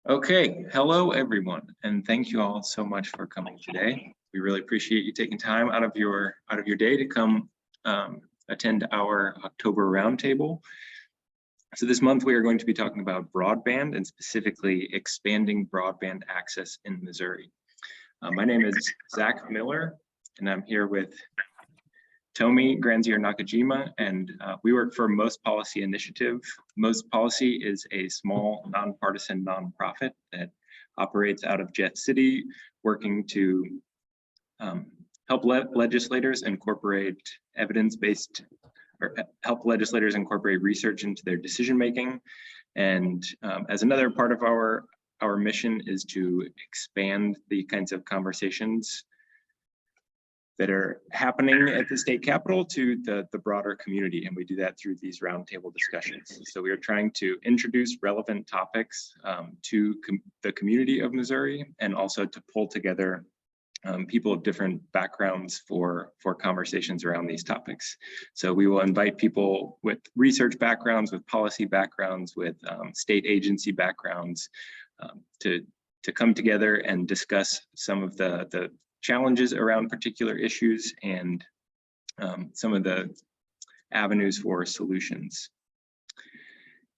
Okay, hello everyone, and thank you all so much for coming today. We really appreciate you taking time out of your day to come attend our October roundtable. So this month we are going to be talking about broadband and specifically expanding broadband access in Missouri. My name is Zach Miller, and I'm here with Tomi Granzier Nakajima, and we work for Most Policy Initiative. Most Policy is a small nonpartisan nonprofit that operates out of Jet City, working to help legislators incorporate evidence-based, or help legislators incorporate research into their decision-making. And as another part of our mission is to expand the kinds of conversations that are happening at the state capitol to the broader community. And we do that through these roundtable discussions. So we are trying to introduce relevant topics to the community of Missouri, and also to pull together people of different backgrounds for conversations around these topics. So we will invite people with research backgrounds, with policy backgrounds, with state agency backgrounds to come together and discuss some of the challenges around particular issues and some of the avenues for solutions.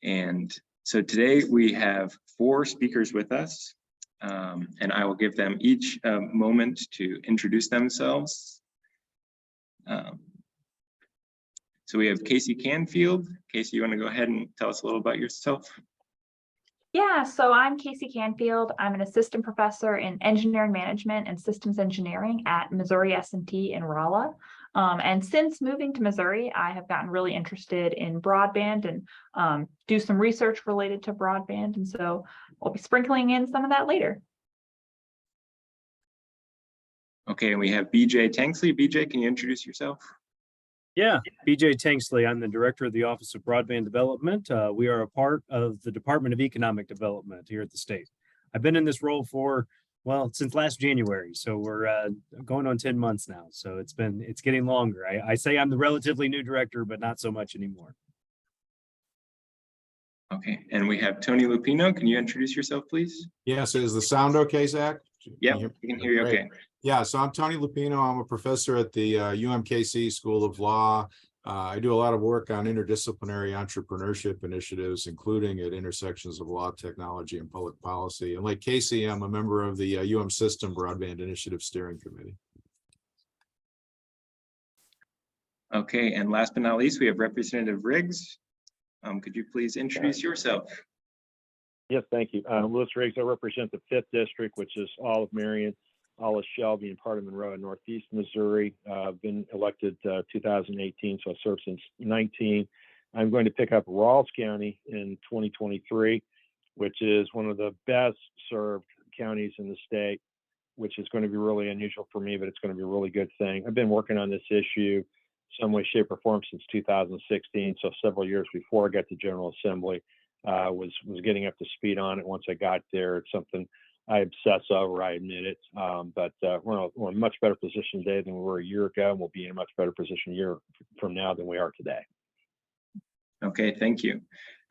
And so today we have 4 speakers with us, and I will give them each a moment to introduce themselves. So we have Casey Canfield. Casey, you want to go ahead and tell us a little about yourself? Yeah, so I'm Casey Canfield. I'm an assistant professor in engineering management and systems engineering at Missouri S&T in Rolla. And since moving to Missouri, I have gotten really interested in broadband and do some research related to broadband. And so I'll be sprinkling in some of that later. Okay, and we have BJ Tanksley. BJ, can you introduce yourself? Yeah, BJ Tanksley. I'm the director of the Office of Broadband Development. We are a part of the Department of Economic Development here at the state. I've been in this role for, well, since last January. So we're going on 10 months now. So it's getting longer. I say I'm the relatively new director, but not so much anymore. Okay, and we have Tony Lupino. Can you introduce yourself, please? Yes, is the sound okay, Zach? Yeah, we can hear you okay. Yeah, so I'm Tony Lupino. I'm a professor at the UMKC School of Law. I do a lot of work on interdisciplinary entrepreneurship initiatives, including at intersections of law, technology, and public policy. And like Casey, I'm a member of the UM System Broadband Initiative Steering Committee. Okay, and last but not least, we have Representative Riggs. Could you please introduce yourself? Yes, thank you. Louis Riggs, I represent the 5th District, which is all of Marion, all of Shelby, and part of Monroe in Northeast Missouri. I've been elected 2018, so I've served since 19. I'm going to pick up Rawls County in 2023, which is one of the best served counties in the state, which is going to be really unusual for me, but it's going to be a really good thing. I've been working on this issue some way, shape, or form since 2016, so several years before I got to General Assembly. Was getting up to speed on it. Once I got there, it's something I obsess over, I admit it. But we're in a much better position today than we were a year ago, and we'll be in a much better position a year from now than we are today. Okay, thank you.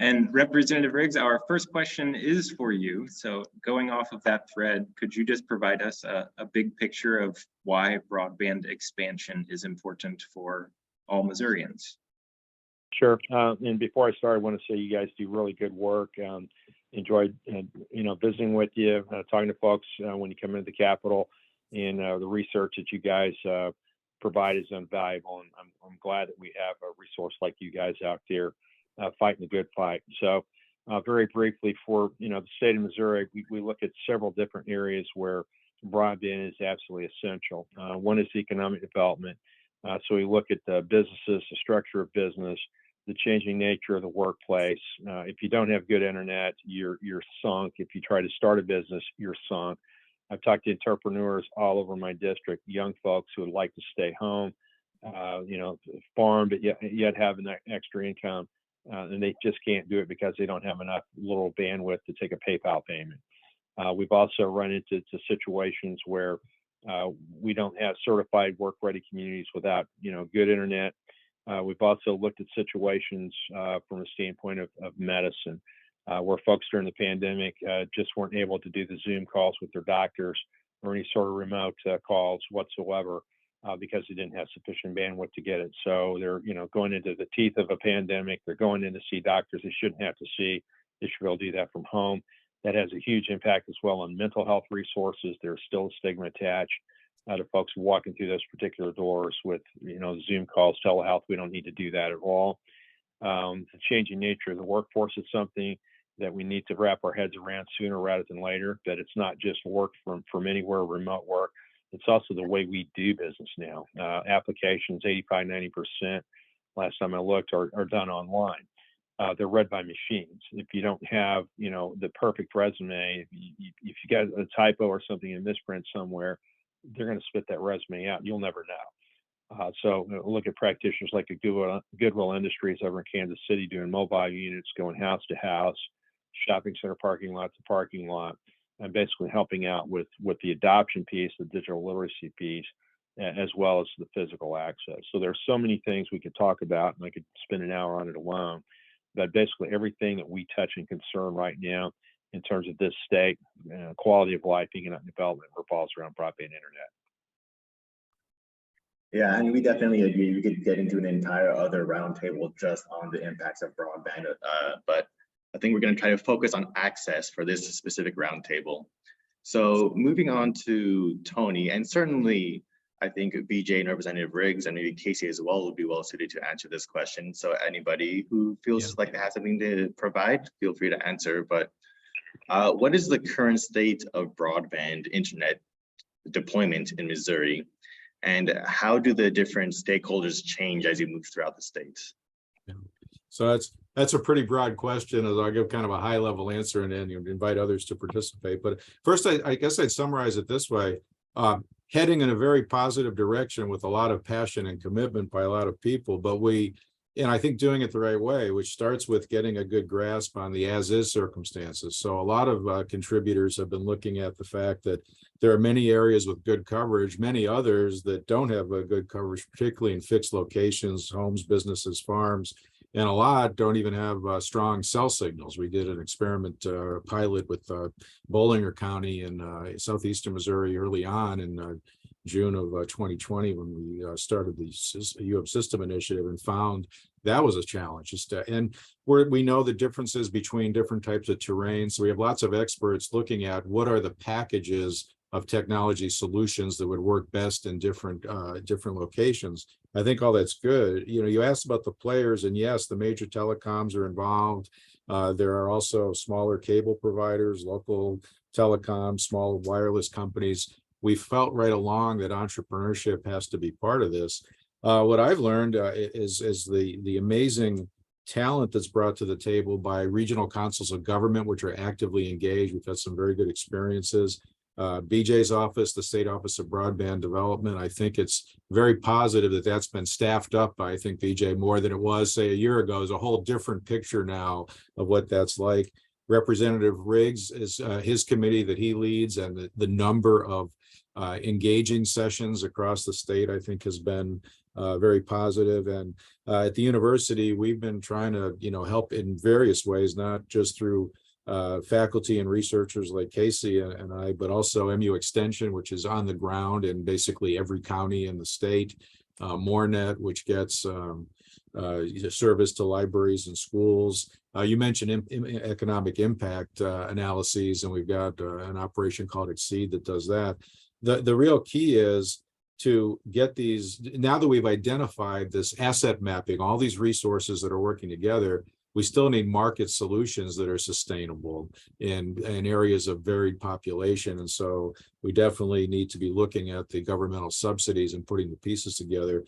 And Representative Riggs, our first question is for you. So going off of that thread, could you just provide us a big picture of why broadband expansion is important for all Missourians? Sure. And before I start, I want to say you guys do really good work. Enjoyed, visiting with you, talking to folks when you come into the Capitol, and the research that you guys provide is invaluable. And I'm glad that we have a resource like you guys out there fighting the good fight. So very briefly, for the state of Missouri, we look at several different areas where broadband is absolutely essential. One is economic development. So we look at the businesses, the structure of business, the changing nature of the workplace. If you don't have good internet, you're sunk. If you try to start a business, you're sunk. I've talked to entrepreneurs all over my district, young folks who would like to stay home, farm, but yet have an extra income, and they just can't do it because they don't have enough little bandwidth to take a PayPal payment. We've also run into situations where we don't have certified work-ready communities without, good internet. We've also looked at situations from a standpoint of medicine. where folks during the pandemic just weren't able to do the Zoom calls with their doctors or any sort of remote calls whatsoever because they didn't have sufficient bandwidth to get it. So they're, going into the teeth of a pandemic. They're going in to see doctors they shouldn't have to see. They should be able to do that from home. That has a huge impact as well on mental health resources. There's still a stigma attached to folks walking through those particular doors with, Zoom calls, telehealth. We don't need to do that at all. The changing nature of the workforce is something that we need to wrap our heads around sooner rather than later, that it's not just work from anywhere, remote work. It's also the way we do business now. Applications, 85, 90%, last time I looked, are done online. They're read by machines. If you don't have, the perfect resume, if you got a typo or something in misprint somewhere, they're going to spit that resume out. You'll never know. So look at practitioners like Goodwill Industries over in Kansas City doing mobile units, going house to house, shopping center parking lot to parking lot, and basically helping out with the adoption piece, the digital literacy piece, as well as the physical access. So there's so many things we could talk about, and I could spend an hour on it alone. But basically everything that we touch and concern right now in terms of this state, quality of life, economic development, revolves around broadband internet. Yeah, and we definitely agree. We could get into an entire other roundtable just on the impacts of broadband, but I think we're going to try to focus on access for this specific roundtable. So moving on to Tony, and certainly I think BJ and Representative Riggs and maybe Casey as well would be well suited to answer this question. So anybody who feels like they have something to provide, feel free to answer. But what is the current state of broadband internet deployment in Missouri? And how do the different stakeholders change as you move throughout the state? So that's a pretty broad question, as I'll give kind of a high level answer and then invite others to participate. But first, I guess I'd summarize it this way. Heading in a very positive direction with a lot of passion and commitment by a lot of people, but and I think doing it the right way, which starts with getting a good grasp on the as-is circumstances. So a lot of contributors have been looking at the fact that there are many areas with good coverage, many others that don't have a good coverage, particularly in fixed locations, homes, businesses, farms, and a lot don't even have strong cell signals. We did an experiment pilot with Bollinger County in southeastern Missouri early on in June of 2020 when we started the UM System Initiative, and found that was a challenge. And we know the differences between different types of terrain. So we have lots of experts looking at what are the packages of technology solutions that would work best in different locations. I think all that's good. You asked about the players, and yes, the major telecoms are involved. There are also smaller cable providers, local telecoms, small wireless companies. We felt right along that entrepreneurship has to be part of this. What I've learned is the amazing talent that's brought to the table by regional councils of government, which are actively engaged. We've had some very good experiences. BJ's office, the State Office of Broadband Development, I think it's very positive that that's been staffed up, I think, BJ, more than it was, say, a year ago. There's a whole different picture now of what that's like. Representative Riggs is his committee that he leads, and the number of engaging sessions across the state, I think, has been very positive. And at the university, we've been trying to, help in various ways, not just through faculty and researchers like Casey and I, but also MU Extension, which is on the ground in basically every county in the state. MoreNet, which gets service to libraries and schools. You mentioned economic impact analyses, and we've got an operation called Exceed that does that. The real key is to get these, now that we've identified this asset mapping, all these resources that are working together, we still need market solutions that are sustainable in areas of varied population. And so we definitely need to be looking at the governmental subsidies and putting the pieces together.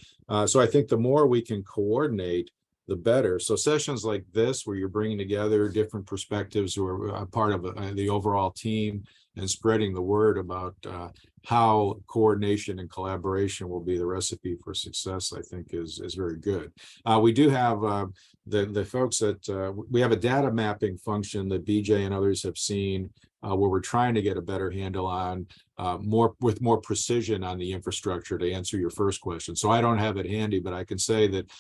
So I think the more we can coordinate, the better. So sessions like this, where you're bringing together different perspectives who are part of the overall team and spreading the word about how coordination and collaboration will be the recipe for success, I think is very good. We do have the folks that we have a data mapping function that BJ and others have seen where we're trying to get a better handle on with more precision on the infrastructure, to answer your first question. So I don't have it handy, but I can say that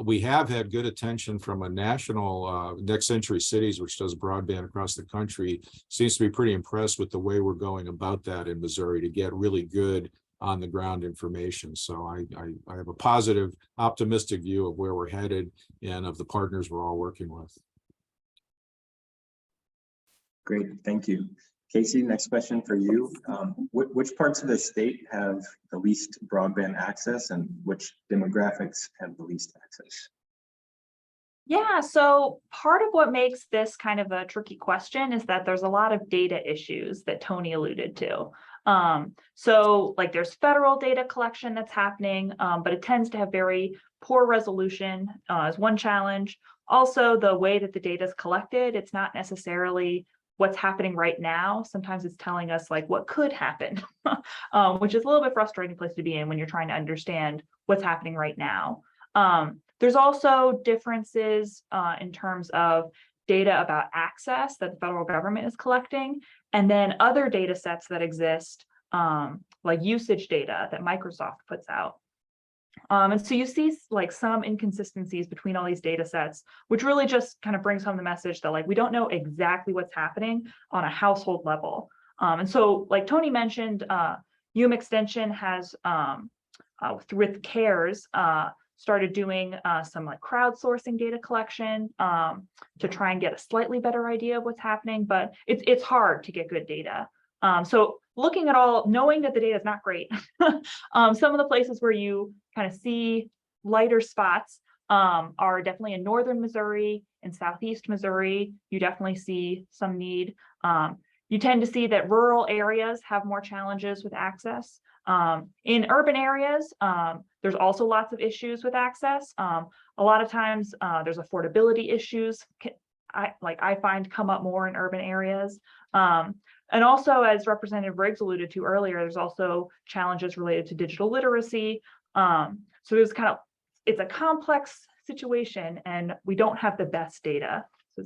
we have had good attention from a national Next Century Cities, which does broadband across the country, seems to be pretty impressed with the way we're going about that in Missouri to get really good on the ground information. So I have a positive, optimistic view of where we're headed and of the partners we're all working with. Great, thank you. Casey, next question for you. Which parts of the state have the least broadband access and which demographics have the least access? Yeah, so part of what makes this kind of a tricky question is that there's a lot of data issues that Tony alluded to. So like there's federal data collection that's happening, but it tends to have very poor resolution as one challenge. Also, the way that the data is collected, it's not necessarily what's happening right now. Sometimes it's telling us like what could happen, which is a little bit frustrating place to be in when you're trying to understand what's happening right now. There's also differences in terms of data about access that the federal government is collecting, and then other data sets that exist, like usage data that Microsoft puts out. And so you see like some inconsistencies between all these data sets, which really just kind of brings home the message that like we don't know exactly what's happening on a household level. And so like Tony mentioned, Extension has with CARES started doing some like crowdsourcing data collection to try and get a slightly better idea of what's happening, but it's hard to get good data. So looking at all, knowing that the data is not great, some of the places where you kind of see lighter spots are definitely in northern Missouri and southeast Missouri. You definitely see some need. You tend to see that rural areas have more challenges with access. In urban areas, there's also lots of issues with access. A lot of times there's affordability issues I find come up more in urban areas. And also, as Representative Briggs alluded to earlier, there's also challenges related to digital literacy. So there's it's a complex situation and we don't have the best data. So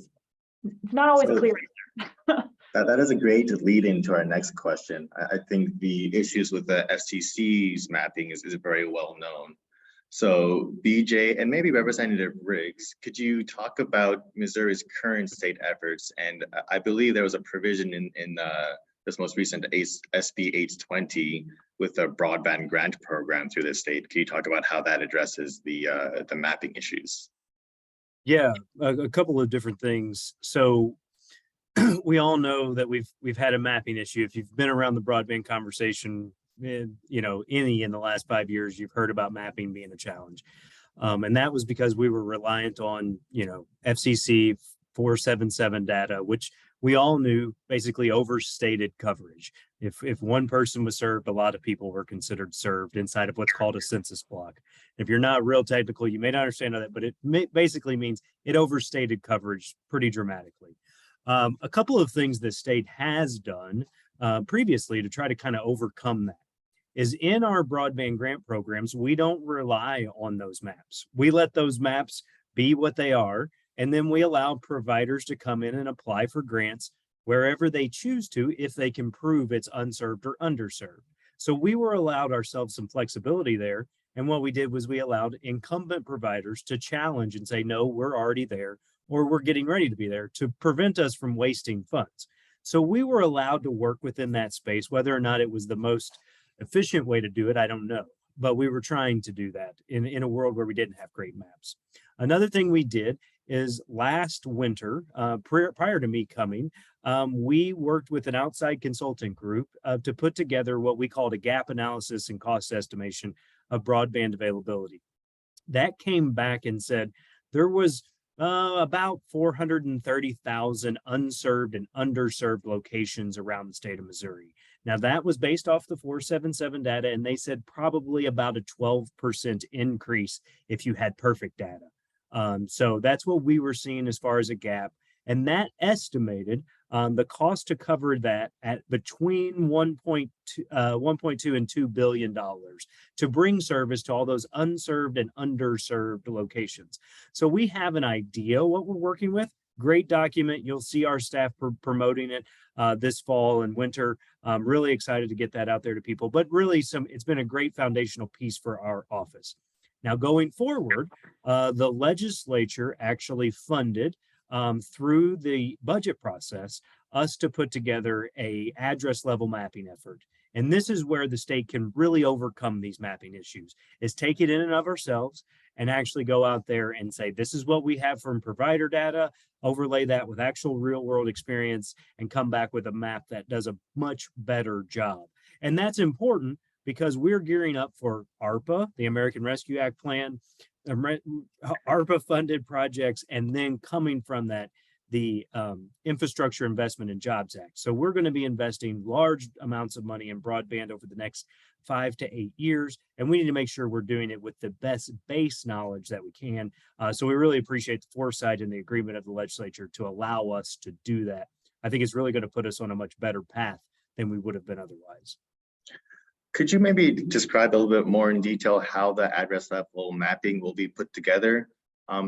it's not always clear. That is a great lead into our next question. I think the issues with the FCC's mapping is very well known. So BJ and maybe Representative Riggs, could you talk about Missouri's current state efforts? And I believe there was a provision in this most recent SB 820 with the broadband grant program through the state. Can you talk about how that addresses the mapping issues? Yeah, a couple of different things. So we all know that we've had a mapping issue. If you've been around the broadband conversation, in the last 5 years, you've heard about mapping being a challenge. And that was because we were reliant on, FCC 477 data, which we all knew basically overstated coverage. If one person was served, a lot of people were considered served inside of what's called a census block. If you're not real technical, you may not understand that, but it basically means it overstated coverage pretty dramatically. A couple of things the state has done previously to try to kind of overcome that is in our broadband grant programs, we don't rely on those maps. We let those maps be what they are, and then we allow providers to come in and apply for grants wherever they choose to if they can prove it's unserved or underserved. So we were allowed ourselves some flexibility there. And what we did was we allowed incumbent providers to challenge and say, no, we're already there, or we're getting ready to be there, to prevent us from wasting funds. So we were allowed to work within that space. Whether or not it was the most efficient way to do it, I don't know. But we were trying to do that in a world where we didn't have great maps. Another thing we did is last winter, prior to me coming, we worked with an outside consulting group to put together what we called a gap analysis and cost estimation of broadband availability. That came back and said there was about 430,000 unserved and underserved locations around the state of Missouri. Now that was based off the 477 data, and they said probably about a 12% increase if you had perfect data. So that's what we were seeing as far as a gap. And that estimated The cost to cover that at between 1.2 and $2 billion to bring service to all those unserved and underserved locations. So we have an idea what we're working with. Great document. You'll see our staff promoting it this fall and winter. I'm really excited to get that out there to people, but really it's been a great foundational piece for our office. Now, going forward, the legislature actually funded through the budget process us to put together a address level mapping effort. And this is where the state can really overcome these mapping issues, is take it in and of ourselves and actually go out there and say, this is what we have from provider data, overlay that with actual real world experience, and come back with a map that does a much better job. And that's important because we're gearing up for ARPA, the American Rescue Act plan, ARPA funded projects, and then coming from that, the Infrastructure Investment and Jobs Act. So we're going to be investing large amounts of money in broadband over the next 5 to 8 years, and we need to make sure we're doing it with the best base knowledge that we can. So we really appreciate the foresight and the agreement of the legislature to allow us to do that. I think it's really going to put us on a much better path than we would have been otherwise. Could you maybe describe a little bit more in detail how the address level mapping will be put together?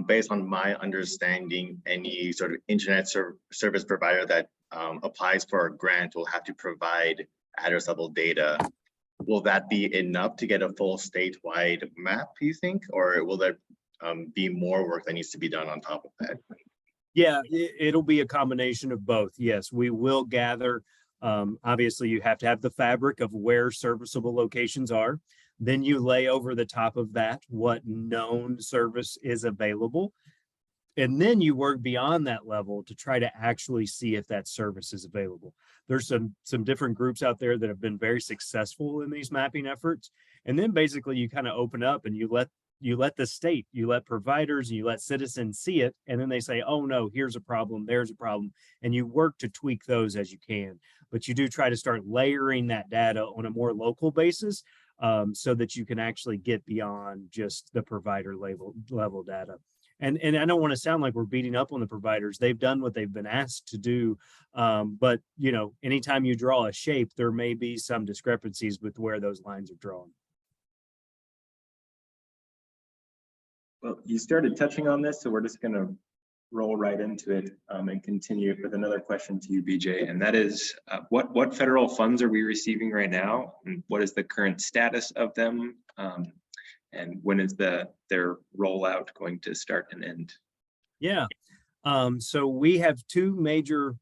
Based on my understanding, any sort of internet service provider that applies for a grant will have to provide address level data. Will that be enough to get a full statewide map, you think? Or will there be more work that needs to be done on top of that? Yeah, it'll be a combination of both. Yes, we will gather. Obviously, you have to have the fabric of where serviceable locations are. Then you lay over the top of that what known service is available. And then you work beyond that level to try to actually see if that service is available. There's some different groups out there that have been very successful in these mapping efforts. And then basically you kind of open up and you let the state, you let providers, you let citizens see it. And then they say, oh no, here's a problem, there's a problem. And you work to tweak those as you can. But you do try to start layering that data on a more local basis. So that you can actually get beyond just the provider level data. And I don't want to sound like we're beating up on the providers. They've done what they've been asked to do. But you know, anytime you draw a shape, there may be some discrepancies with where those lines are drawn. Well, you started touching on this, so we're just going to roll right into it and continue with another question to you, BJ, and that is what federal funds are we receiving right now, and what is the current status of them, and when is their rollout going to start and end? Yeah, so we have two major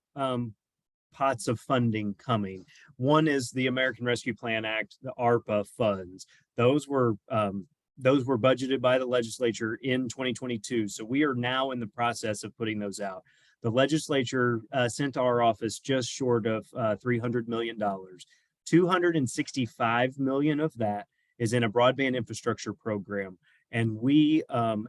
pots of funding coming. One is the American Rescue Plan Act, the ARPA funds. Those were budgeted by the legislature in 2022. So we are now in the process of putting those out. The legislature sent to our office just short of $300 million. $265 million of that is in a broadband infrastructure program. And we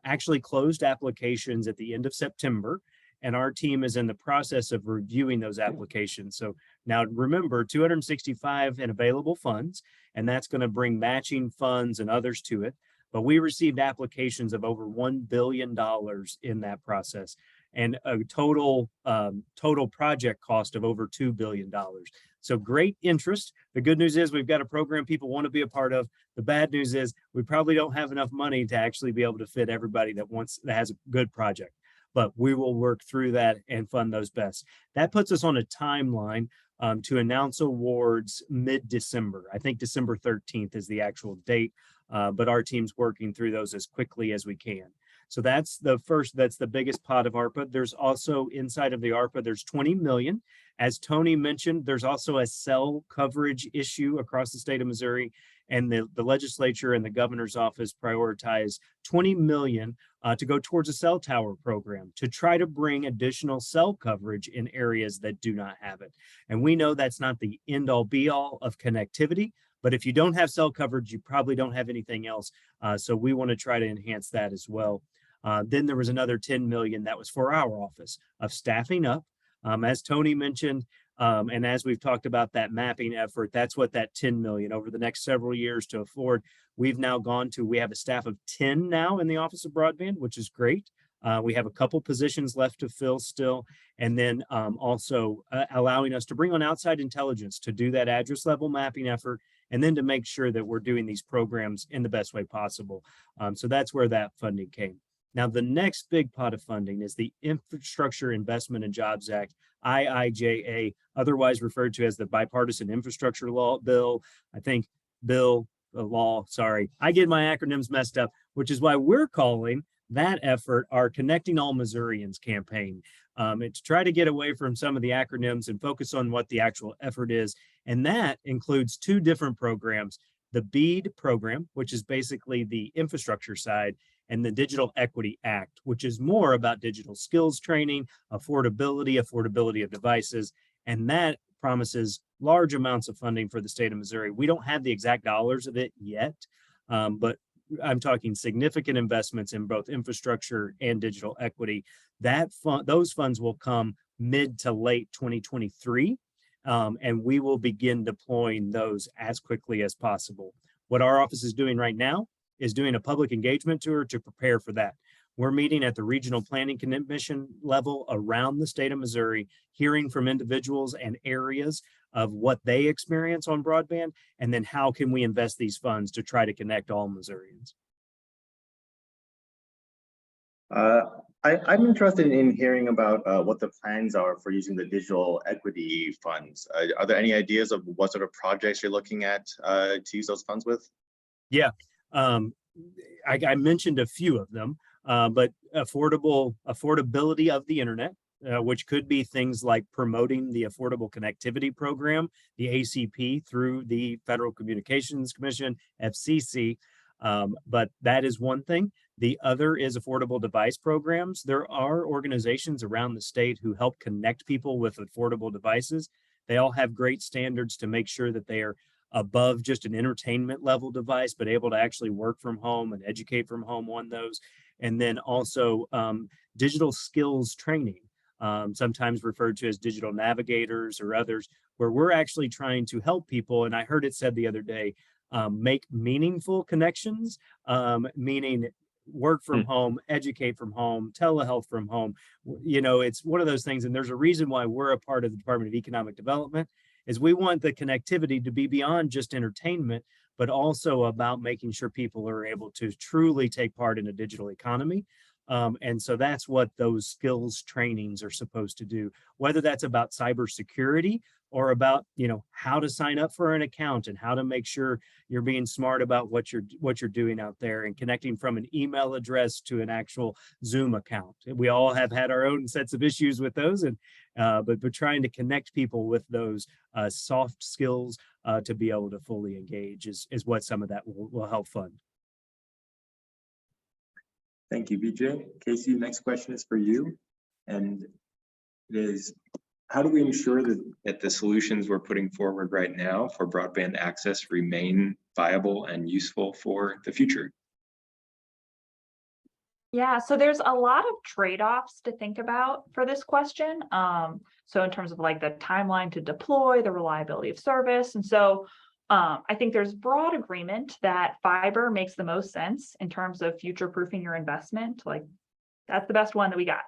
actually closed applications at the end of September, and our team is in the process of reviewing those applications. So now remember, 265 in available funds, and that's going to bring matching funds and others to it. But we received applications of over $1 billion in that process, and a total project cost of over $2 billion. So great interest. The good news is we've got a program people want to be a part of. The bad news is we probably don't have enough money to actually be able to fit everybody that has a good project. But we will work through that and fund those best. That puts us on a timeline to announce awards mid-December. I think December 13th is the actual date. But our team's working through those as quickly as we can. So that's the biggest pot of ARPA. There's also inside of the ARPA, there's 20 million. As Tony mentioned, there's also a cell coverage issue across the state of Missouri, and the legislature and the governor's office prioritize 20 million to go towards a cell tower program to try to bring additional cell coverage in areas that do not have it. And we know that's not the end all be all of connectivity, but if you don't have cell coverage, you probably don't have anything else. So we want to try to enhance that as well. Then there was another 10 million that was for our office of staffing up. As Tony mentioned, and as we've talked about that mapping effort, that's what that 10 million over the next several years to afford. We've now we have a staff of 10 now in the Office of Broadband, which is great. We have a couple positions left to fill still, and then also allowing us to bring on outside intelligence to do that address level mapping effort, and then to make sure that we're doing these programs in the best way possible. So that's where that funding came. Now, the next big pot of funding is the Infrastructure Investment and Jobs Act, IIJA, otherwise referred to as the Bipartisan Infrastructure Law Bill. I think sorry, I get my acronyms messed up, which is why we're calling that effort our Connecting All Missourians campaign. And to try to get away from some of the acronyms and focus on what the actual effort is. And that includes two different programs, the BEAD program, which is basically the infrastructure side, and the Digital Equity Act, which is more about digital skills training, affordability of devices, and that promises large amounts of funding for the state of Missouri. We don't have the exact dollars of it yet, but I'm talking significant investments in both infrastructure and digital equity. Those funds will come mid to late 2023, and we will begin deploying those as quickly as possible. What our office is doing right now is doing a public engagement tour to prepare for that. We're meeting at the regional planning commission level around the state of Missouri, hearing from individuals and areas of what they experience on broadband, and then how can we invest these funds to try to connect all Missourians. I'm interested in hearing about what the plans are for using the digital equity funds. Are there any ideas of what sort of projects you're looking at to use those funds with? Yeah, I mentioned a few of them, but affordability of the internet, which could be things like promoting the Affordable Connectivity Program, the ACP, through the Federal Communications Commission, FCC. But that is one thing. The other is affordable device programs. There are organizations around the state who help connect people with affordable devices. They all have great standards to make sure that they are above just an entertainment level device, but able to actually work from home and educate from home on those. And then also digital skills training, sometimes referred to as digital navigators or others, where we're actually trying to help people. And I heard it said the other day, make meaningful connections, meaning work from home, educate from home, telehealth from home. You know, it's one of those things. And there's a reason why we're a part of the Department of Economic Development, is we want the connectivity to be beyond just entertainment, but also about making sure people are able to truly take part in a digital economy. And so that's what those skills trainings are supposed to do, whether that's about cybersecurity or about, you know, how to sign up for an account and how to make sure you're being smart about what you're doing out there and connecting from an email address to an actual Zoom account. We all have had our own sets of issues with those, and but trying to connect people with those soft skills to be able to fully engage is what some of that will help fund. Thank you, BJ. Casey, next question is for you. And it is, how do we ensure that the solutions we're putting forward right now for broadband access remain viable and useful for the future? Yeah, so there's a lot of trade-offs to think about for this question. So in terms of like the timeline to deploy, the reliability of service. And so I think there's broad agreement that fiber makes the most sense in terms of future-proofing your investment. Like, that's the best one that we got.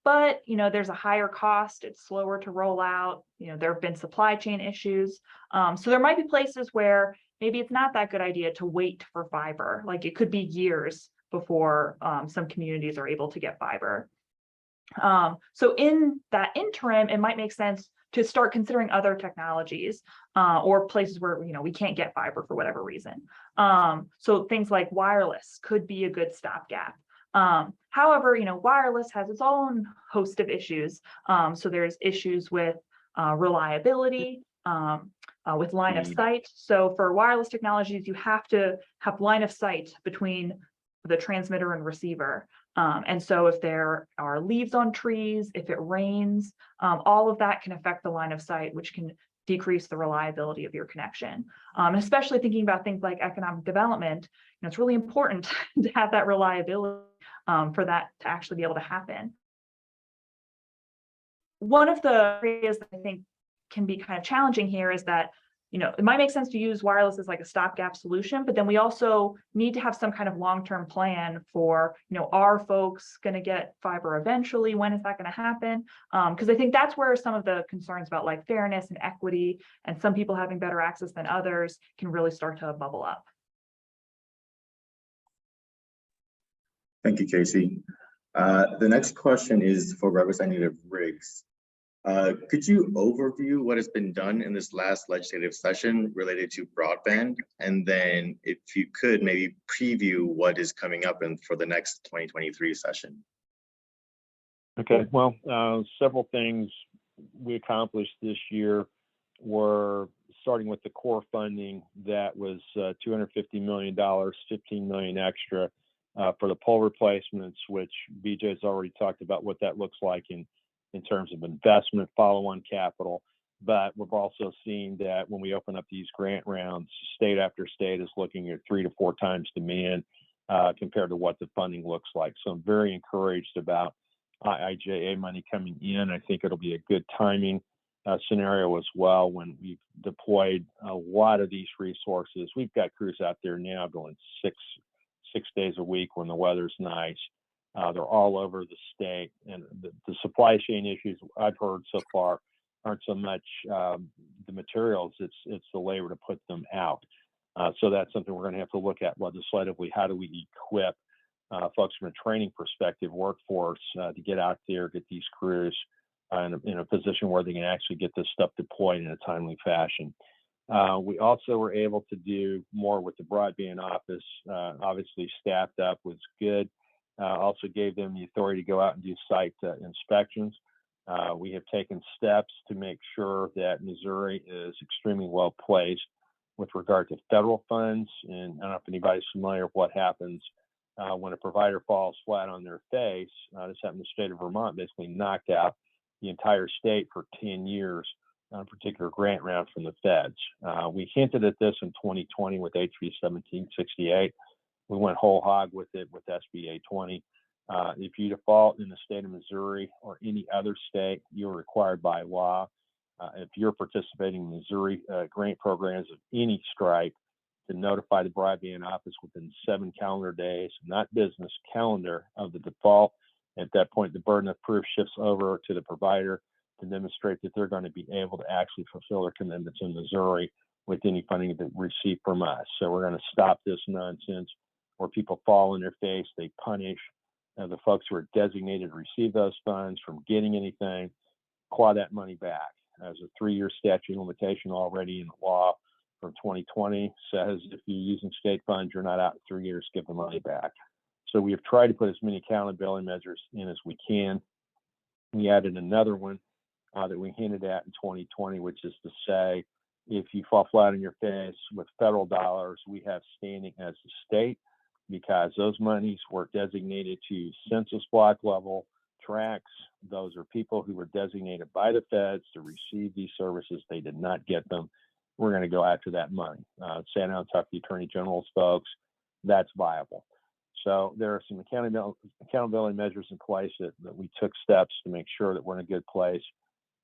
But, you know, there's a higher cost, it's slower to roll out, you know, there have been supply chain issues. So there might be places where maybe it's not that good idea to wait for fiber. Like, it could be years before some communities are able to get fiber. So in that interim, it might make sense to start considering other technologies or places where, you know, we can't get fiber for whatever reason. So things like wireless could be a good stopgap. However, you know, wireless has its own host of issues. So there's issues with reliability, with line of sight. So for wireless technologies, you have to have line of sight between the transmitter and receiver. And so if there are leaves on trees, if it rains, all of that can affect the line of sight, which can decrease the reliability of your connection. Especially thinking about things like economic development, you know, it's really important to have that reliability for that to actually be able to happen. One of the areas that I think can be kind of challenging here is that it might make sense to use wireless as like a stopgap solution, but then we also need to have some kind of long-term plan for, are folks going to get fiber eventually? When is that going to happen? Because I think that's where some of the concerns about like fairness and equity and some people having better access than others can really start to bubble up. Thank you, Casey. The next question is for Representative Riggs. Could you overview what has been done in this last legislative session related to broadband? And then if you could maybe preview what is coming up for the next 2023 session. Okay, well, several things we accomplished this year were starting with the core funding that was $250 million, $15 million extra for the pole replacements, which BJ's already talked about what that looks like in terms of investment, follow-on capital. But we've also seen that when we open up these grant rounds, state after state is looking at 3 to 4 times demand compared to what the funding looks like. So I'm very encouraged about IIJA money coming in. I think it'll be a good timing scenario as well when we've deployed a lot of these resources. We've got crews out there now going six days a week when the weather's nice. They're all over the state, and the supply chain issues I've heard so far aren't so much the materials, it's the labor to put them out. So that's something we're going to have to look at legislatively. How do we equip folks from a training perspective, workforce, to get out there, get these crews in a position where they can actually get this stuff deployed in a timely fashion. We also were able to do more with the broadband office. Obviously staffed up was good. Also gave them the authority to go out and do site inspections. We have taken steps to make sure that Missouri is extremely well placed with regard to federal funds. And I don't know if anybody's familiar with what happens when a provider falls flat on their face. This happened in the state of Vermont, basically knocked out the entire state for 10 years on a particular grant round from the feds. We hinted at this in 2020 with HB 1768. We went whole hog with it with SB 820. If you default in the state of Missouri or any other state, you're required by law, if you're participating in Missouri grant programs of any stripe, to notify the broadband office within 7 calendar days, not business, calendar of the default. At that point, the burden of proof shifts over to the provider to demonstrate that they're going to be able to actually fulfill their commitments in Missouri with any funding that receive from us. So we're going to stop this nonsense where people fall on their face, they punish the folks who are designated to receive those funds from getting anything, claw that money back. There's a 3-year statute of limitation already in the law from 2020, says if you're using state funds, you're not out in 3 years, give the money back. So we have tried to put as many accountability measures in as we can. We added another one that we hinted at in 2020, which is to say, if you fall flat on your face with federal dollars, we have standing as a state because those monies were designated to census block level tracts. Those are people who were designated by the feds to receive these services. They did not get them. We're going to go after that money. Sat down and talk to the Attorney General's folks. That's viable. So there are some accountability measures in place that we took steps to make sure that we're in a good place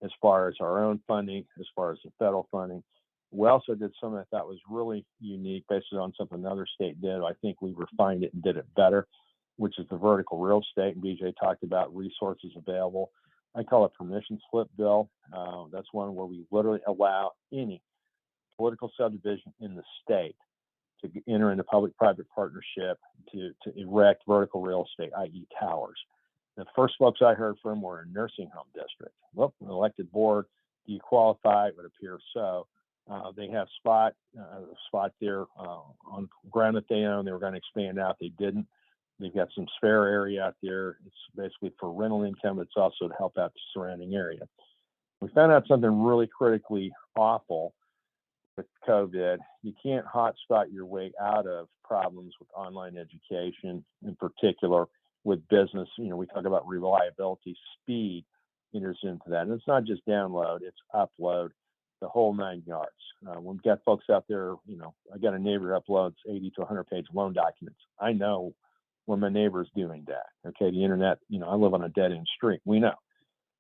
as far as our own funding, as far as the federal funding. We also did something I thought was really unique based on something another state did. I think we refined it and did it better, which is the vertical real estate. And BJ talked about resources available. I call it permission slip bill. That's one where we literally allow any political subdivision in the state to enter into public-private partnership to erect vertical real estate, i.e. towers. The first folks I heard from were a nursing home district. Well, an elected board, do you qualify? It would appear so. They have spot there on ground that they own. They were going to expand out. They didn't. They've got some spare area out there. It's basically for rental income. It's also to help out the surrounding area. We found out something really critically awful with COVID. You can't hotspot your way out of problems with online education, in particular with business. We talk about reliability, speed enters into that. And it's not just download, it's upload, the whole 9 yards. We've got folks out there, I got a neighbor who uploads 80 to 100 page loan documents. I know when my neighbor is doing that. Okay, the internet, I live on a dead end street. We know.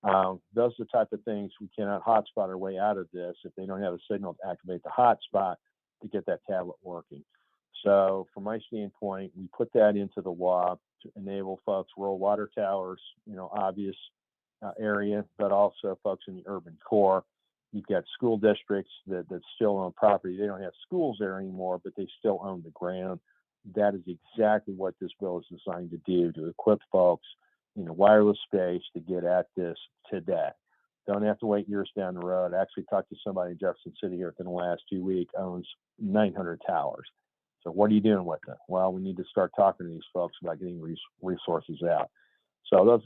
Those are the type of things we cannot hotspot our way out of this if they don't have a signal to activate the hotspot to get that tablet working. So from my standpoint, we put that into the law to enable folks, rural water towers, obvious area, but also folks in the urban core. You've got school districts that still own property. They don't have schools there anymore, but they still own the ground. That is exactly what this bill is designed to do, to equip folks in a wireless space to get at this today. Don't have to wait years down the road. I actually talked to somebody in Jefferson City here within the last 2 weeks, owns 900 towers. So what are you doing with them? Well, we need to start talking to these folks about getting resources out. So those,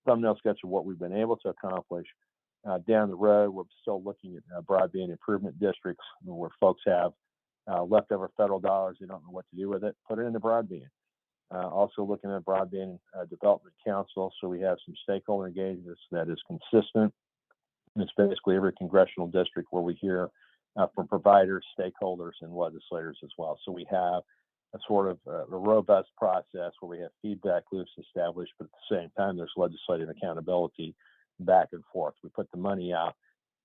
thumbnail sketch of what we've been able to accomplish. Down the road, we're still looking at broadband improvement districts where folks have leftover federal dollars. They don't know what to do with it. Put it into broadband. Also looking at broadband development council. So we have some stakeholder engagements that is consistent. And it's basically every congressional district where we hear from providers, stakeholders, and legislators as well. So we have a sort of a robust process where we have feedback loops established, but at the same time, there's legislative accountability back and forth. We put the money out,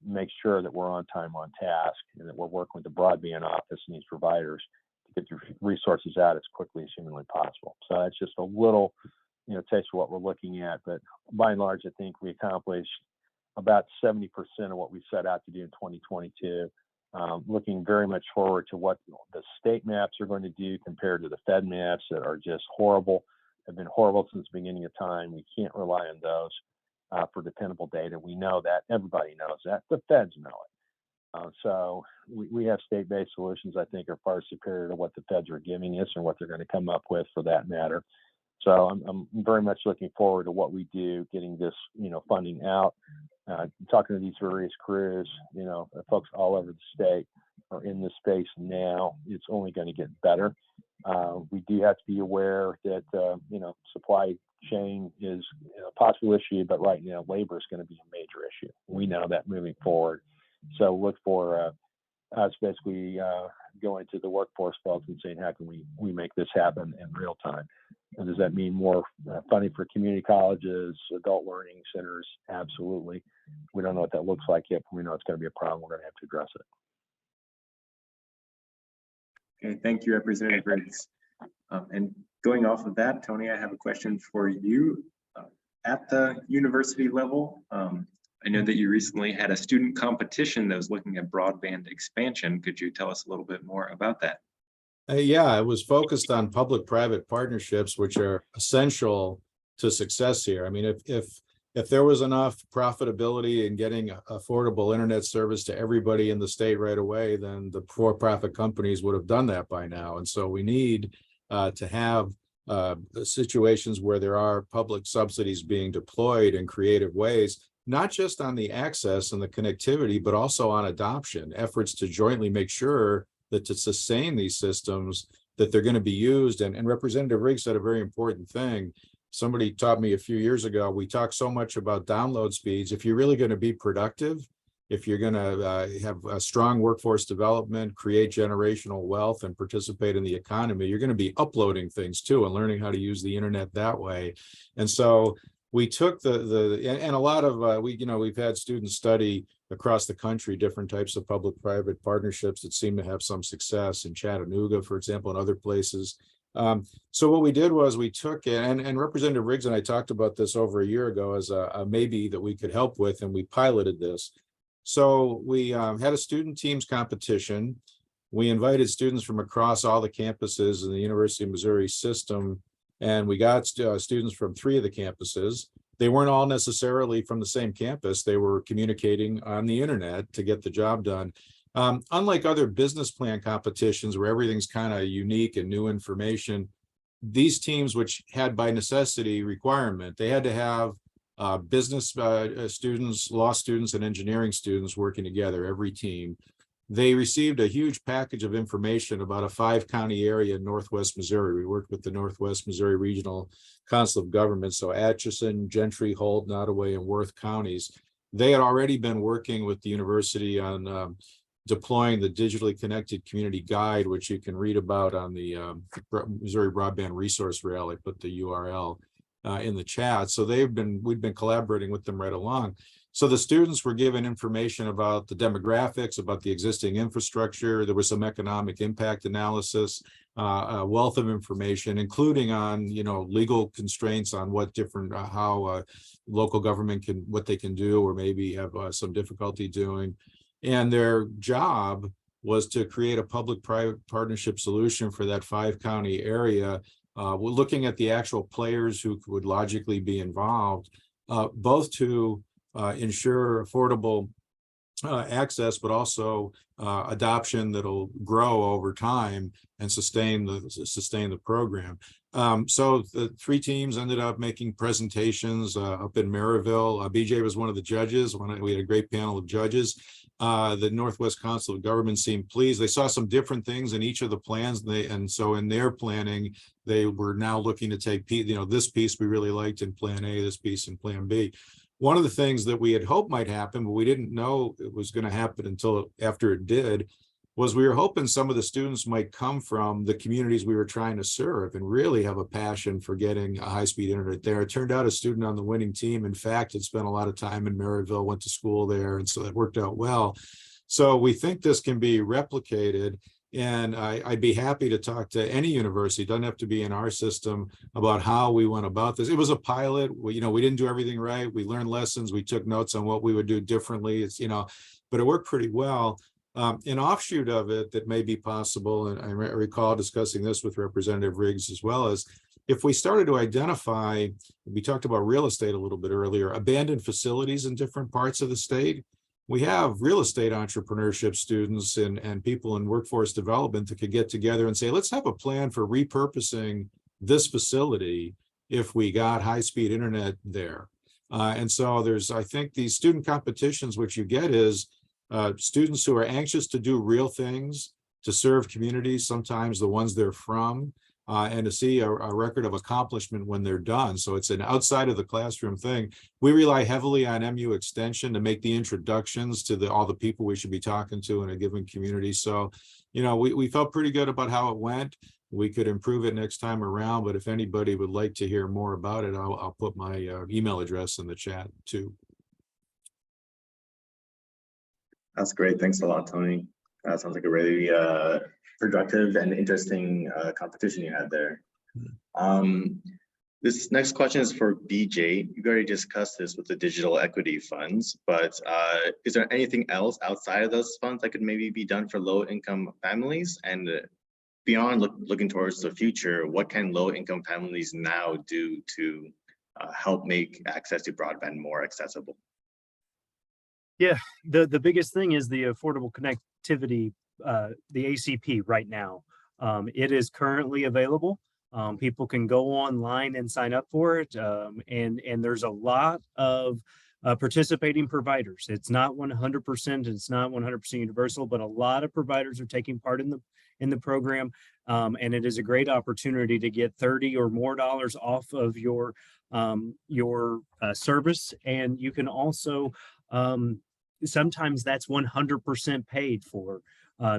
make sure that we're on time, on task, and that we're working with the broadband office and these providers to get the resources out as quickly as humanly possible. So that's just a little, taste of what we're looking at. But by and large, I think we accomplished about 70% of what we set out to do in 2022. Looking very much forward to what the state maps are going to do compared to the Fed maps that are just horrible, have been horrible since the beginning of time. We can't rely on those for dependable data. We know that. Everybody knows that. The Feds know it. So we have state-based solutions I think are far superior to what the Feds are giving us and what they're going to come up with for that matter. So I'm very much looking forward to what we do, getting this, funding out, talking to these various crews, folks all over the state are in this space now. It's only going to get better. We do have to be aware that, supply chain is a possible issue, but right now labor is going to be a major issue. We know that moving forward. So look for us basically going to the workforce folks and saying, how can we make this happen in real time? And does that mean more funding for community colleges, adult learning centers? Absolutely. We don't know what that looks like yet, but we know it's going to be a problem. We're going to have to address it. Okay, thank you, Representative Riggs. And going off of that, Tony, I have a question for you. At the university level, I know that you recently had a student competition that was looking at broadband expansion. Could you tell us a little bit more about that? Yeah, it was focused on public-private partnerships, which are essential to success here. I mean, if there was enough profitability in getting affordable internet service to everybody in the state right away, then the for-profit companies would have done that by now. And so we need to have situations where there are public subsidies being deployed in creative ways, not just on the access and the connectivity, but also on adoption, efforts to jointly make sure that to sustain these systems, that they're going to be used. And Representative Riggs said a very important thing. Somebody taught me a few years ago, we talk so much about download speeds. If you're really going to be productive, if you're going to have a strong workforce development, create generational wealth, and participate in the economy, you're going to be uploading things too and learning how to use the internet that way. And so we took and a lot of we've had students study across the country different types of public-private partnerships that seem to have some success in Chattanooga, for example, and other places. So what we did was we took it, and Representative Riggs and I talked about this over a year ago as a maybe that we could help with, and we piloted this. So we had a student teams competition. We invited students from across all the campuses in the University of Missouri system, and we got students from 3 of the campuses. They weren't all necessarily from the same campus. They were communicating on the internet to get the job done. Unlike other business plan competitions where everything's kind of unique and new information, these teams, which had by necessity requirement, they had to have business students, law students, and engineering students working together, every team. They received a huge package of information about a 5-county area in Northwest Missouri. We worked with the Northwest Missouri Regional Council of Government, so Atchison, Gentry, Holt, Nottoway, and Worth counties. They had already been working with the university on deploying the digitally connected community guide, which you can read about on the Missouri Broadband Resource Rail. I put the URL. in the chat. So we've been collaborating with them right along. So the students were given information about the demographics, about the existing infrastructure. There was some economic impact analysis, a wealth of information, including on, legal constraints on what different, how local government what they can do, or maybe have some difficulty doing. And their job was to create a public-private partnership solution for that 5-county area. We're looking at the actual players who would logically be involved, both to ensure affordable access, but also adoption that'll grow over time and sustain the program. So the 3 teams ended up making presentations up in Maryville. BJ was one of the judges. We had a great panel of judges. The Northwest Council of Government seemed pleased. They saw some different things in each of the plans, and so in their planning, they were now looking to take, this piece we really liked in Plan A, this piece in Plan B. One of the things that we had hoped might happen, but we didn't know it was going to happen until after it did, was we were hoping some of the students might come from the communities we were trying to serve and really have a passion for getting a high-speed internet there. It turned out a student on the winning team, in fact, had spent a lot of time in Maryville, went to school there, and so that worked out well. So we think this can be replicated. And I'd be happy to talk to any university, doesn't have to be in our system, about how we went about this. It was a pilot. We didn't do everything right. We learned lessons. We took notes on what we would do differently. It's, but it worked pretty well. An offshoot of it that may be possible, and I recall discussing this with Representative Riggs as well, as if we started to identify, we talked about real estate a little bit earlier, abandoned facilities in different parts of the state. We have real estate entrepreneurship students and people in workforce development that could get together and say, let's have a plan for repurposing this facility if we got high-speed internet there. And so I think these student competitions, what you get is students who are anxious to do real things, to serve communities, sometimes the ones they're from, and to see a record of accomplishment when they're done. So it's an outside of the classroom thing. We rely heavily on MU Extension to make the introductions to all the people we should be talking to in a given community. So, we felt pretty good about how it went. We could improve it next time around, but if anybody would like to hear more about it, I'll put my email address in the chat too. That's great. Thanks a lot, Tony. That sounds like a really productive and interesting competition you had there. This next question is for BJ. You've already discussed this with the digital equity funds, but is there anything else outside of those funds that could maybe be done for low-income families? And beyond looking towards the future, what can low-income families now do to help make access to broadband more accessible? Yeah, the biggest thing is the affordable connectivity, the ACP right now. It is currently available. People can go online and sign up for it. And there's a lot of participating providers. It's not 100%, it's not 100% universal, but a lot of providers are taking part in the program. And it is a great opportunity to get $30 or more off of your service. And you can also, sometimes that's 100% paid for,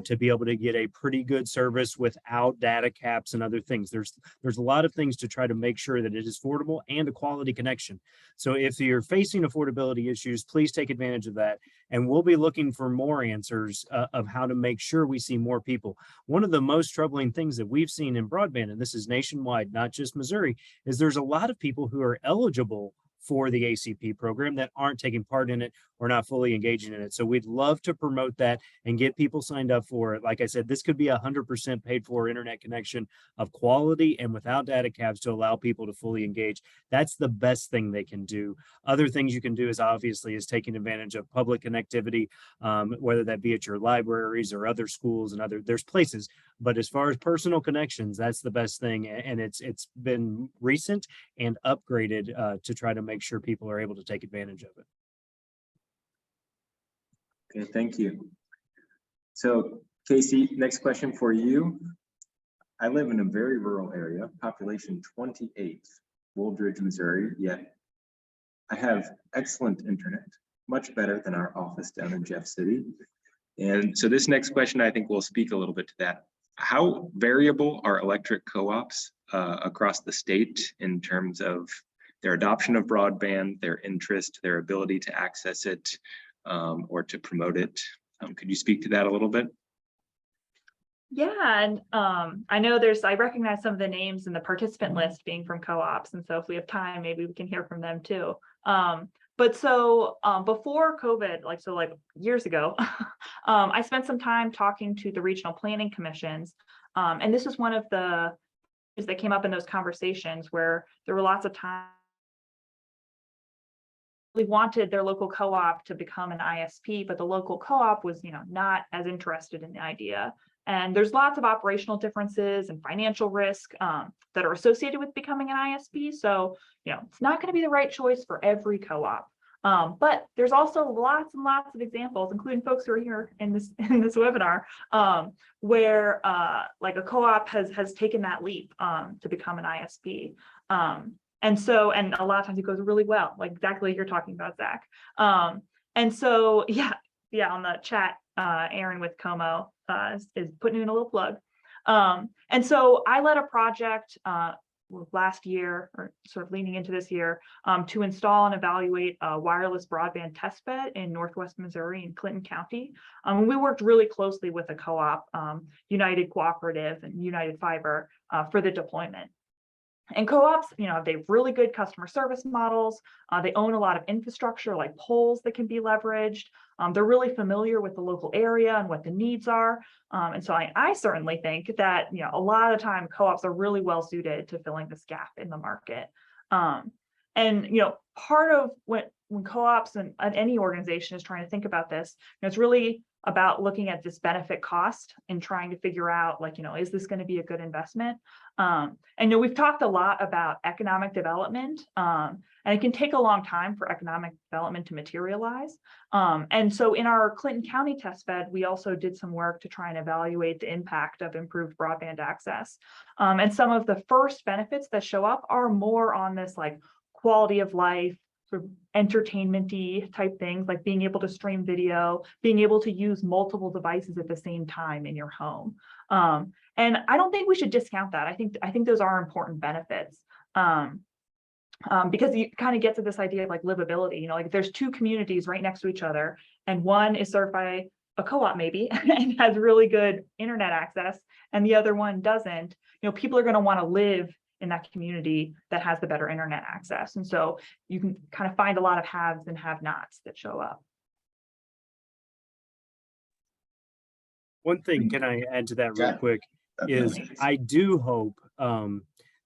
to be able to get a pretty good service without data caps and other things. There's a lot of things to try to make sure that it is affordable and a quality connection. So if you're facing affordability issues, please take advantage of that. And we'll be looking for more answers of how to make sure we see more people. One of the most troubling things that we've seen in broadband, and this is nationwide, not just Missouri, is there's a lot of people who are eligible for the ACP program that aren't taking part in it or not fully engaging in it. So we'd love to promote that and get people signed up for it. Like I said, this could be 100% paid for internet connection of quality and without data caps to allow people to fully engage. That's the best thing they can do. Other things you can do is taking advantage of public connectivity, whether that be at your libraries or other schools and there's places. But as far as personal connections, that's the best thing. And it's been recent and upgraded to try to make sure people are able to take advantage of it. Okay, thank you. So Casey, next question for you. I live in a very rural area, population 28, Woldridge, Missouri, yet I have excellent internet, much better than our office down in Jeff City. And so this next question, I think will speak a little bit to that. How variable are electric co-ops across the state in terms of their adoption of broadband, their interest, their ability to access it, or to promote it. Could you speak to that a little bit? Yeah, and I know I recognize some of the names in the participant list being from co-ops, and so if we have time, maybe we can hear from them too. But so before COVID, like years ago, I spent some time talking to the regional planning commissions, and this was one of the things that came up in those conversations where there were lots of times they wanted their local co-op to become an ISP, but the local co-op was, not as interested in the idea. And there's lots of operational differences and financial risk that are associated with becoming an ISP. So, it's not going to be the right choice for every co-op. But there's also lots and lots of examples, including folks who are here in this webinar, where like a co-op has taken that leap to become an ISP. And a lot of times it goes really well, like exactly what you're talking about, Zach. And so, yeah, on the chat, Aaron with Como is putting in a little plug. And so I led a project last year, or sort of leaning into this year, to install and evaluate a wireless broadband testbed in Northwest Missouri in Clinton County. We worked really closely with a co-op, United Cooperative and United Fiber, for the deployment. And co-ops, they have really good customer service models. They own a lot of infrastructure like poles that can be leveraged. They're really familiar with the local area and what the needs are. And so I certainly think that, a lot of the time co-ops are really well suited to filling this gap in the market. And part of when co-ops and any organization is trying to think about this, it's really about looking at this benefit cost and trying to figure out, is this going to be a good investment? And we've talked a lot about economic development, and it can take a long time for economic development to materialize. And so in our Clinton County testbed, we also did some work to try and evaluate the impact of improved broadband access. And some of the first benefits that show up are more on this quality of life, sort of entertainment-y type things, like being able to stream video, being able to use multiple devices at the same time in your home. And I don't think we should discount that. I think those are important benefits. Because you kind of get to this idea of livability, if there's two communities right next to each other and one is served by a co-op maybe and has really good internet access and the other one doesn't, people are going to want to live in that community that has the better internet access. And so you can kind of find a lot of haves and have-nots that show up. One thing, can I add to that real quick, is I do hope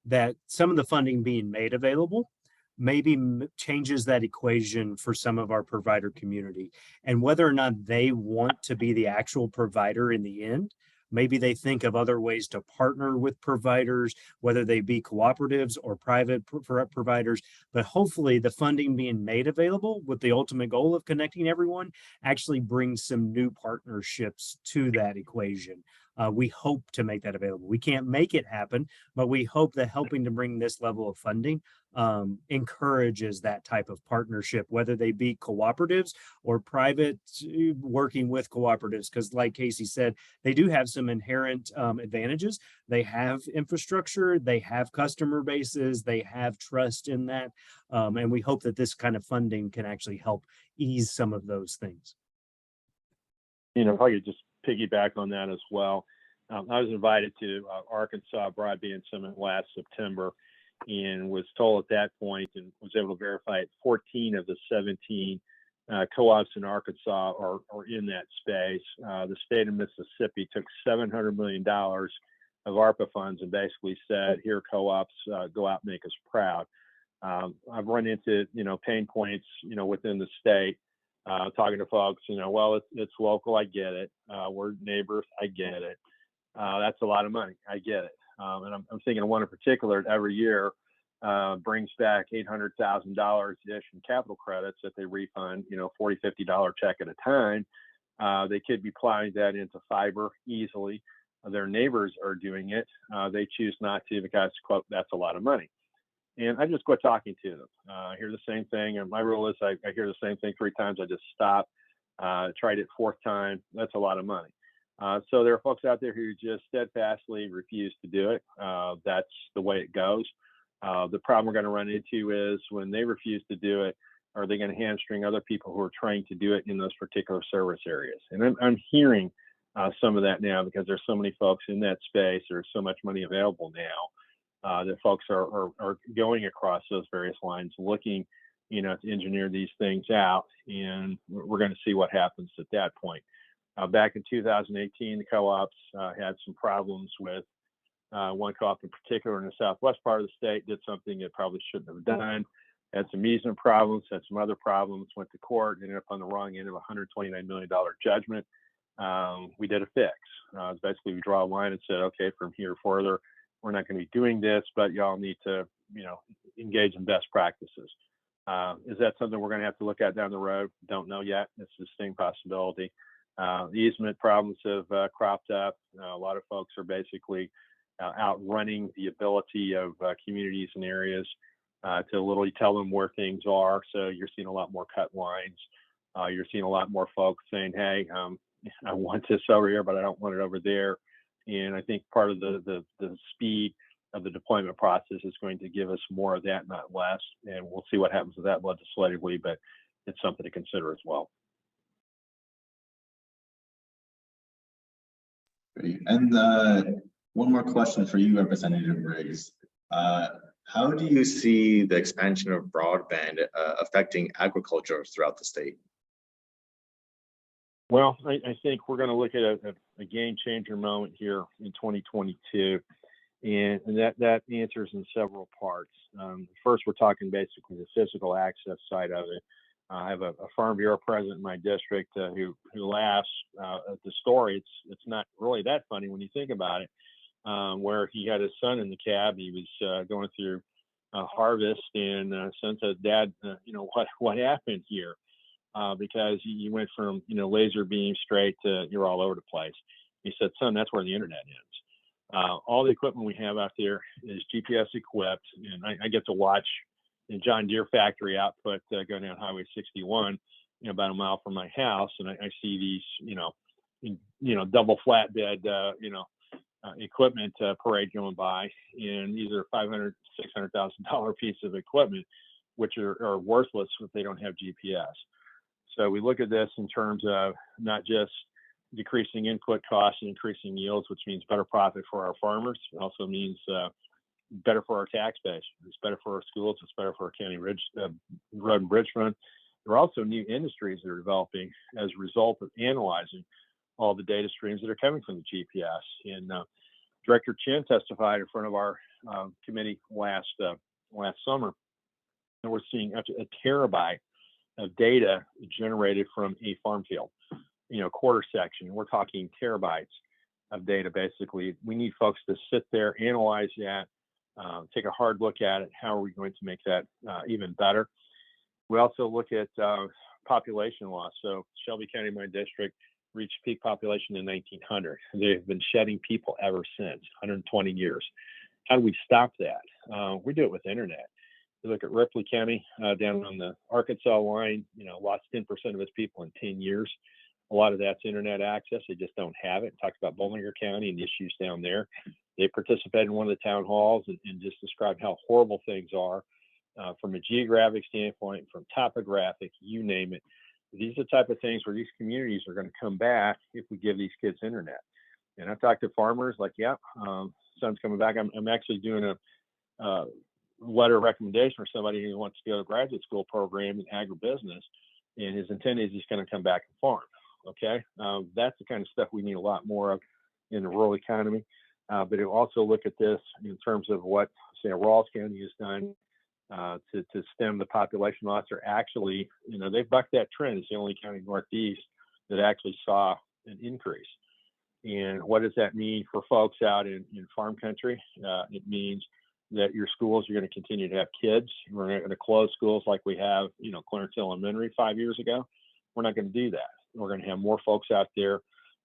that some of the funding being made available maybe changes that equation for some of our provider community, and whether or not they want to be the actual provider in the end. Maybe they think of other ways to partner with providers, whether they be cooperatives or private providers, but hopefully the funding being made available with the ultimate goal of connecting everyone actually brings some new partnerships to that equation. We hope to make that available. We can't make it happen, but we hope that helping to bring this level of funding encourages that type of partnership, whether they be cooperatives or private working with cooperatives, because like Casey said, they do have some inherent advantages. They have infrastructure, they have customer bases, they have trust in that. And we hope that this kind of funding can actually help ease some of those things. If I could just piggyback on that as well. I was invited to Arkansas Broadband Summit last September and was told at that point, and was able to verify it, 14 of the 17 co-ops in Arkansas are in that space. The state of Mississippi took $700 million of ARPA funds and basically said, here, co-ops, go out and make us proud. I've run into, pain points, within the state. Talking to folks, well, it's local, I get it. We're neighbors, I get it. That's a lot of money, I get it. And I'm thinking of one in particular that every year brings back $800,000-ish in capital credits that they refund, $40, $50 check at a time. They could be plowing that into fiber easily. Their neighbors are doing it. They choose not to because, quote, that's a lot of money. And I just quit talking to them. I hear the same thing. And my rule is I hear the same thing 3 times. I just stop. Tried it 4th time. That's a lot of money. So there are folks out there who just steadfastly refuse to do it. That's the way it goes. The problem we're going to run into is when they refuse to do it, are they going to hamstring other people who are trying to do it in those particular service areas? And I'm hearing some of that now because there's so many folks in that space. There's so much money available now that folks are going across those various lines, looking, to engineer these things out, and we're going to see what happens at that point. Back in 2018, the co-ops had some problems with one co-op in particular in the southwest part of the state did something it probably shouldn't have done. Had some easement problems, had some other problems, went to court, ended up on the wrong end of a $129 million judgment. We did a fix. Basically, we draw a line and said, okay, from here further, we're not going to be doing this, but y'all need to, engage in best practices. Is that something we're going to have to look at down the road? Don't know yet. It's a distinct possibility. The easement problems have cropped up. A lot of folks are basically outrunning the ability of communities and areas to literally tell them where things are. So you're seeing a lot more cut lines. You're seeing a lot more folks saying, hey, I want this over here, but I don't want it over there. And I think part of the speed of the deployment process is going to give us more of that, not less. And we'll see what happens with that legislatively, but it's something to consider as well. Great. And one more question for you, Representative Riggs. How do you see the expansion of broadband affecting agriculture throughout the state? Well, I think we're going to look at a game changer moment here in 2022. And that answers in several parts. First, we're talking basically the physical access side of it. I have a Farm Bureau president in my district who laughs at the story. It's not really that funny when you think about it. Where he had his son in the cab, he was going through harvest, and son said, "Dad, what happened here?" Because you went from laser beam straight to you're all over the place. He said, "Son, that's where the internet ends." All the equipment we have out there is GPS equipped, and I get to watch the John Deere factory output go down Highway 61, about a mile from my house, and I see these, double flatbed, equipment parade going by, and these are $500,000, $600,000 piece of equipment, which are worthless if they don't have GPS. So we look at this in terms of not just decreasing input costs and increasing yields, which means better profit for our farmers. It also means better for our tax base. It's better for our schools. It's better for our county road and bridge fund. There are also new industries that are developing as a result of analyzing all the data streams that are coming from the GPS. And Director Chin testified in front of our committee last summer, and we're seeing up to a terabyte of data generated from a farm field. Quarter section, we're talking terabytes of data. Basically, we need folks to sit there, analyze that, take a hard look at it. How are we going to make that even better? We also look at population loss. So Shelby County, my district, reached peak population in 1900. They've been shedding people ever since, 120 years. How do we stop that? We do it with internet. You look at Ripley County down on the Arkansas line, lost 10% of its people in 10 years. A lot of that's internet access. They just don't have it. Talked about Bollinger County and the issues down there. They participated in one of the town halls and just described how horrible things are from a geographic standpoint, from topographic, you name it. These are the type of things where these communities are going to come back if we give these kids internet. And I've talked to farmers like, son's coming back. I'm actually doing a letter of recommendation for somebody who wants to go to a graduate school program in agribusiness, and his intent is he's going to come back and farm. Okay, that's the kind of stuff we need a lot more of in the rural economy. But it also look at this in terms of what, say, Rawls County has done to stem the population loss. They're actually, they've bucked that trend. It's the only county northeast that actually saw an increase. And what does that mean for folks out in farm country? It means that your schools are going to continue to have kids. We're not going to close schools like we have, Clarence Elementary 5 years ago. We're not going to do that. We're going to have more folks out there.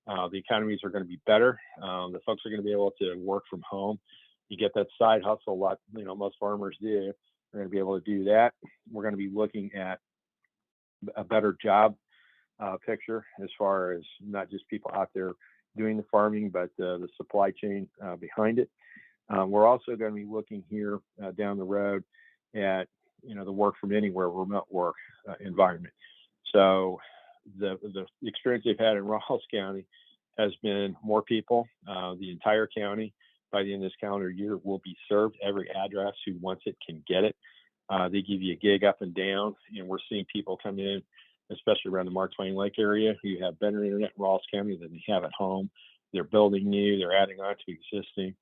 The economies are going to be better. The folks are going to be able to work from home. You get that side hustle a lot, most farmers do. They're going to be able to do that. We're going to be looking at a better job picture as far as not just people out there doing the farming, but the supply chain behind it. We're also going to be looking here down the road at the work from anywhere remote work environment. So the experience they've had in Rawls County has been more people. The entire county by the end of this calendar year will be served. Every address who wants it can get it. They give you a gig up and down, and we're seeing people come in, especially around the Mark Twain Lake area, who have better internet in Rawls County than they have at home. They're building new, they're adding on to existing,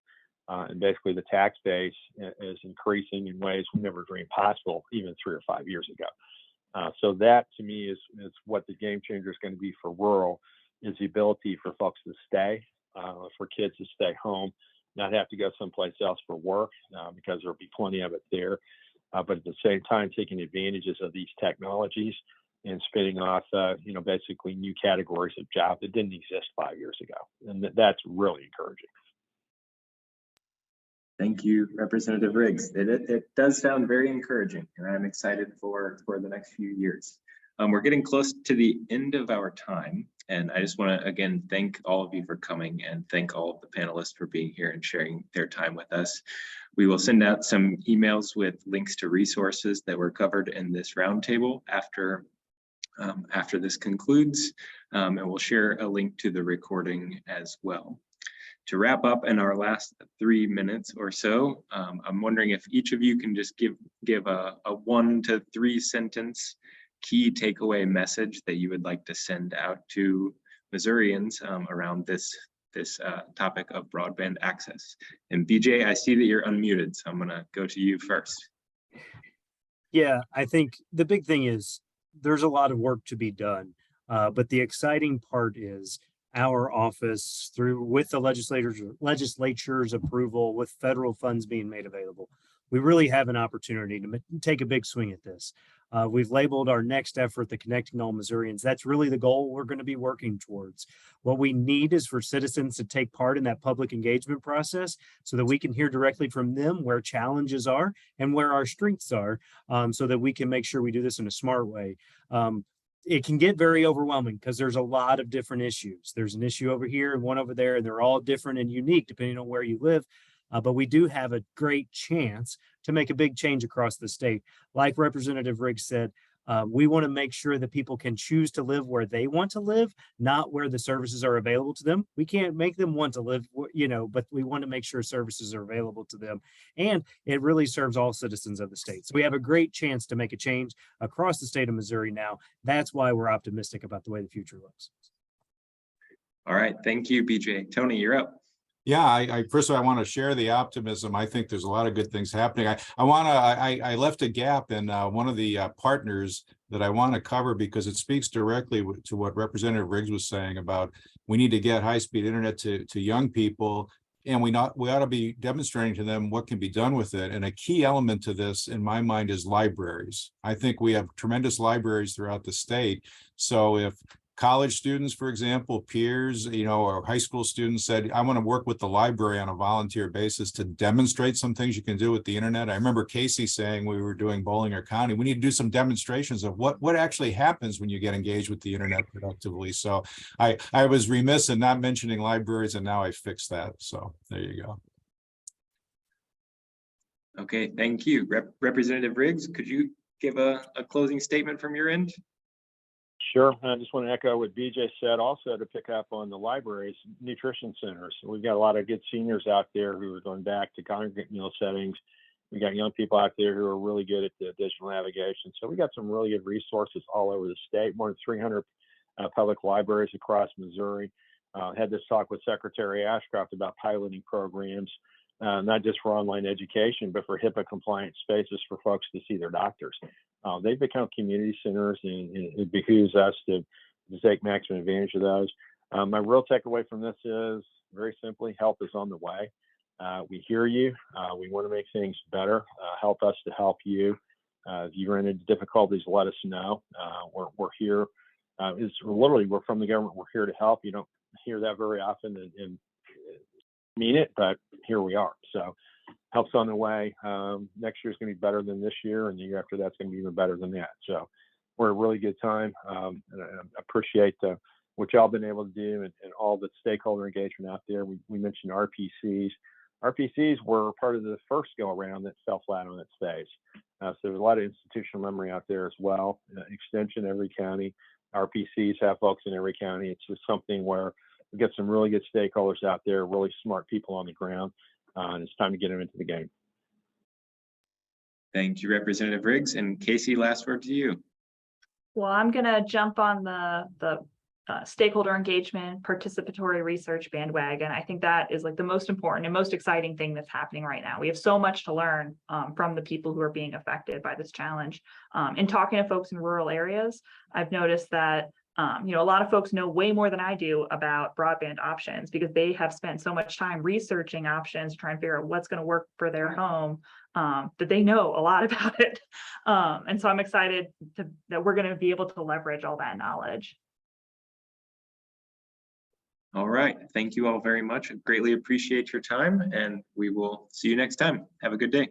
and basically the tax base is increasing in ways we never dreamed possible even 3 or 5 years ago. So that to me is what the game changer is going to be for rural, is the ability for folks to stay, for kids to stay home, not have to go someplace else for work, because there'll be plenty of it there. But at the same time, taking advantages of these technologies and spinning off, basically new categories of jobs that didn't exist 5 years ago. And that's really encouraging. Thank you, Representative Riggs. It does sound very encouraging, and I'm excited for the next few years. We're getting close to the end of our time, and I just want to again thank all of you for coming and thank all of the panelists for being here and sharing their time with us. We will send out some emails with links to resources that were covered in this roundtable after this concludes, and we'll share a link to the recording as well. To wrap up in our last 3 minutes or so, I'm wondering if each of you can just give a 1 to 3 sentence key takeaway message that you would like to send out to Missourians around this topic of broadband access. And BJ, I see that you're unmuted, so I'm gonna go to you first. Yeah, I think the big thing is there's a lot of work to be done, but the exciting part is our office, with the legislature's approval, with federal funds being made available, we really have an opportunity to take a big swing at this. We've labeled our next effort the Connecting All Missourians. That's really the goal we're going to be working towards. What we need is for citizens to take part in that public engagement process so that we can hear directly from them where challenges are and where our strengths are, so that we can make sure we do this in a smart way. It can get very overwhelming because there's a lot of different issues. There's an issue over here and one over there, and they're all different and unique depending on where you live. But we do have a great chance to make a big change across the state. Like Representative Riggs said, we want to make sure that people can choose to live where they want to live, not where the services are available to them. We can't make them want to live, but we want to make sure services are available to them. And it really serves all citizens of the state. So we have a great chance to make a change across the state of Missouri now. That's why we're optimistic about the way the future looks. All right, thank you, BJ. Tony, you're up. Yeah, I first of all, I want to share the optimism. I think there's a lot of good things happening. I left a gap in one of the partners that I want to cover because it speaks directly to what Representative Riggs was saying about we need to get high-speed internet to young people, and we ought to be demonstrating to them what can be done with it. And a key element to this, in my mind, is libraries. I think we have tremendous libraries throughout the state. So if college students, for example, peers, or high school students said, I want to work with the library on a volunteer basis to demonstrate some things you can do with the internet. I remember Casey saying we were doing Bollinger County, we need to do some demonstrations of what actually happens when you get engaged with the internet productively. So I was remiss in not mentioning libraries, and now I fixed that. So there you go. Okay, thank you. Representative Riggs, could you give a closing statement from your end? Sure. I just want to echo what BJ said, also to pick up on the libraries, nutrition centers. We've got a lot of good seniors out there who are going back to congregate meal settings. We got young people out there who are really good at the digital navigation. So we got some really good resources all over the state, more than 300 public libraries across Missouri. Had this talk with Secretary Ashcroft about piloting programs, not just for online education, but for HIPAA compliant spaces for folks to see their doctors. They've become community centers, and it behooves us to take maximum advantage of those. My real takeaway from this is very simply, help is on the way. We hear you. We want to make things better. Help us to help you. If you run into difficulties, let us know. We're here. We're from the government. We're here to help. You don't hear that very often and mean it, but here we are. So help's on the way. Next year's going to be better than this year, and the year after that's going to be even better than that. So we're a really good time, and I appreciate what y'all been able to do and all the stakeholder engagement out there. We mentioned RPCs. RPCs were part of the first go around that fell flat on its face. So there's a lot of institutional memory out there as well. Extension, every county. RPCs have folks in every county. It's just something where we get some really good stakeholders out there, really smart people on the ground, and it's time to get them into the game. Thank you, Representative Riggs. And Casey, last word to you. Well, I'm gonna jump on the stakeholder engagement, participatory research bandwagon. I think that is like the most important and most exciting thing that's happening right now. We have so much to learn from the people who are being affected by this challenge. In talking to folks in rural areas, I've noticed that a lot of folks know way more than I do about broadband options because they have spent so much time researching options, trying to figure out what's going to work for their home, that they know a lot about it. And so I'm excited that we're going to be able to leverage all that knowledge. All right. Thank you all very much. I greatly appreciate your time, and we will see you next time. Have a good day.